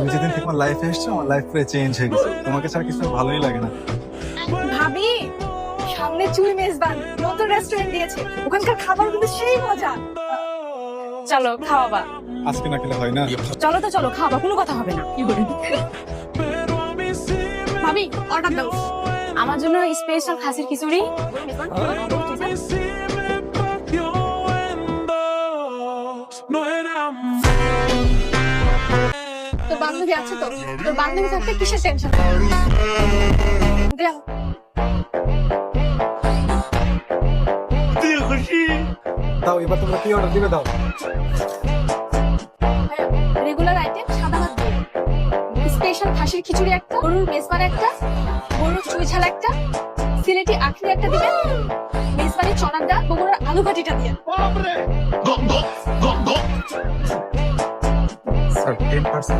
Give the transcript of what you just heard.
তুমি যেদিন থেকে আমার লাইফে এসছো আমার লাইফ পুরো চেঞ্জ হয়ে গেছে। তোমাকে ছাড়া কিছু ভালোই লাগে না। ভাবি, সামনে চুই মেজবান নতুন রেস্টুরেন্ট দিয়েছে, ওখানকার খাবার কিন্তু সেই মজা। চলো খাওয়াবা। আজকে না খেলে হয় না। চলো তো চলো খাওয়াবা, কোনো কথা হবে না। কি বলি ভাবি, অর্ডার দাও। আমার জন্য স্পেশাল খাসির খিচুড়ি। তোর বান্ধবী আছে তো? তোর বান্ধবী থাকতে কিসের টেনশন? দাও এবার তোমরা কি অর্ডার দিবে দাও। রেগুলার আইটেম সাদা ভাত দিয়ে, স্পেশাল খাসির খিচুড়ি একটা, গরুর মেজবান একটা, গরুর চুই ঝাল একটা, সিলেটি আখনি একটা দিবেন, মেজবানি চনার ডাল, বগুড়ার আলু ভাটিটা দিয়ে। স্যার 10%